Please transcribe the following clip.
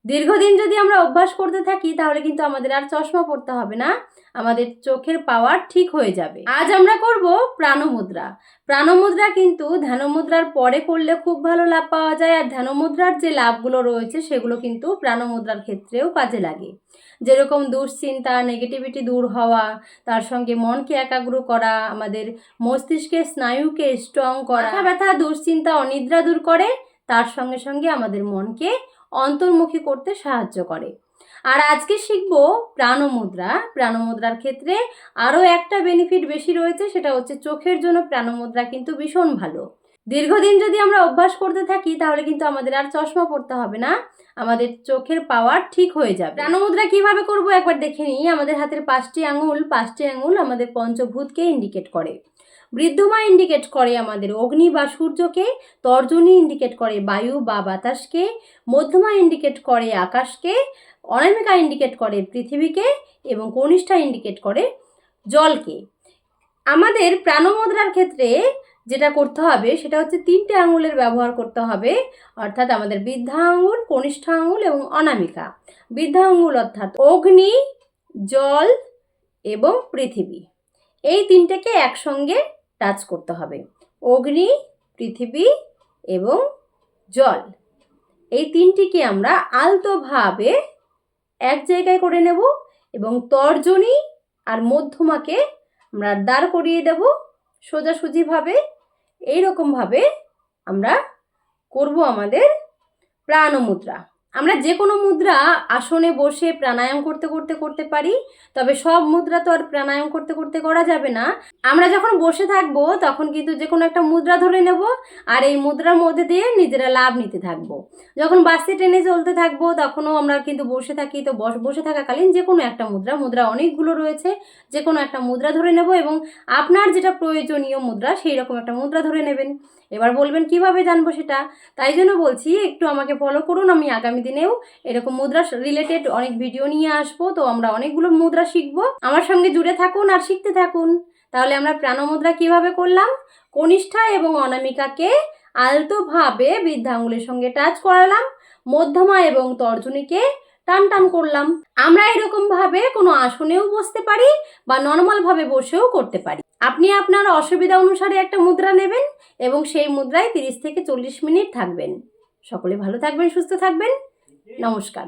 দীর্ঘদিন যদি আমরা অভ্যাস করতে থাকি তাহলে কিন্তু আমাদের আর চশমা পড়তে হবে না, আমাদের চোখের পাওয়ার ঠিক হয়ে যাবে। আজ আমরা করব প্রাণমুদ্রা। প্রাণমুদ্রা কিন্তু ধ্যানমুদ্রার পরে করলে খুব ভালো লাভ পাওয়া যায়, আর ধ্যানমুদ্রার যে লাভগুলো রয়েছে সেগুলো কিন্তু প্রাণমুদ্রার ক্ষেত্রেও কাজে লাগে। যেরকম দুশ্চিন্তা, নেগেটিভিটি দূর হওয়া, তার সঙ্গে মনকে একাগ্র করা, আমাদের মস্তিষ্কের স্নায়ুকে স্ট্রং করা, মাথা ব্যথা, দুশ্চিন্তা, অনিদ্রা দূর করে, তার সঙ্গে সঙ্গে আমাদের মনকে অন্তর্মুখী করতে সাহায্য করে। আর আজকে শিখব প্রাণমুদ্রা। প্রাণমুদ্রার ক্ষেত্রে আরও একটা বেনিফিট বেশি রয়েছে, সেটা হচ্ছে চোখের জন্য প্রাণমুদ্রা কিন্তু ভীষণ ভালো। দীর্ঘদিন যদি আমরা অভ্যাস করতে থাকি তাহলে কিন্তু আমাদের আর চশমা পড়তে হবে না, আমাদের চোখের পাওয়ার ঠিক হয়ে যাবে। প্রাণমুদ্রা কিভাবে করব একবার দেখে নিই। আমাদের হাতের পাঁচটি আঙুল আমাদের পঞ্চভূতকে ইন্ডিকেট করে। বৃদ্ধমা ইন্ডিকেট করে আমাদের অগ্নি বা সূর্যকে, তর্জনী ইন্ডিকেট করে বায়ু বা বাতাসকে, মধ্যমা ইন্ডিকেট করে আকাশকে, অনামিকা ইন্ডিকেট করে পৃথিবীকে এবং কনিষ্ঠা ইন্ডিকেট করে জলকে। আমাদের প্রাণমুদ্রার ক্ষেত্রে যেটা করতে হবে সেটা হচ্ছে তিনটে আঙুলের ব্যবহার করতে হবে, অর্থাৎ আমাদের বৃদ্ধা আঙুল, কনিষ্ঠা আঙুল এবং অনামিকা। বৃদ্ধা আঙুল অর্থাৎ অগ্নি, জল এবং পৃথিবী, এই তিনটেকে একসঙ্গে টাচ করতে হবে। অগ্নি, পৃথিবী এবং জল, এই তিনটিকে আমরা আলতোভাবে এক জায়গায় করে নেব এবং তর্জনী আর মধ্যমাকে আমরা দাঁড় করিয়ে দেব সোজাসুজিভাবে। এইরকমভাবে আমরা করব আমাদের প্রাণমুদ্রা। আমরা যে কোনো মুদ্রা আসনে বসে প্রাণায়াম করতে করতে করতে পারি, তবে সব মুদ্রা তো আর প্রাণায়াম করতে করতে করা যাবে না। আমরা যখন বসে থাকবো তখন কিন্তু যে কোনো একটা মুদ্রা ধরে নেব আর এই মুদ্রার মধ্যে দিয়ে নিজেরা লাভ নিতে থাকবো। যখন বাসে ট্রেনে চলতে থাকবো তখনও আমরা কিন্তু বসে থাকি, তো বসে থাকাকালীন যে কোনো একটা মুদ্রা অনেকগুলো রয়েছে, যে কোনো একটা মুদ্রা ধরে নেব এবং আপনার যেটা প্রয়োজনীয় মুদ্রা সেই রকম একটা মুদ্রা ধরে নেবেন। এবার বলবেন কিভাবে জানবো সেটা, তাই জন্য বলছি একটু আমাকে ফলো করুন। আমি আগামী দিনেও এরকম মুদ্রা রিলেটেড অনেক ভিডিও নিয়ে আসবো, তো আমরা অনেকগুলো মুদ্রা শিখবো। আমার সঙ্গে জুড়ে থাকুন আর শিখতে থাকুন। তাহলে আমরা প্রাণমুদ্রা কিভাবে করলাম, কনিষ্ঠা এবং অনামিকাকে আলতোভাবে বৃদ্ধা আঙুলের সঙ্গে টাচ করালাম, মধ্যমা এবং তর্জনীকে টান টান করলাম। আমরা এরকমভাবে কোনো আসনেও বসতে পারি বা নর্মালভাবে বসেও করতে পারি। আপনি আপনার অসুবিধা অনুসারে একটা মুদ্রা নেবেন এবং সেই মুদ্রায় 30 থেকে 40 মিনিট থাকবেন। সকলে ভালো থাকবেন, সুস্থ থাকবেন। নমস্কার।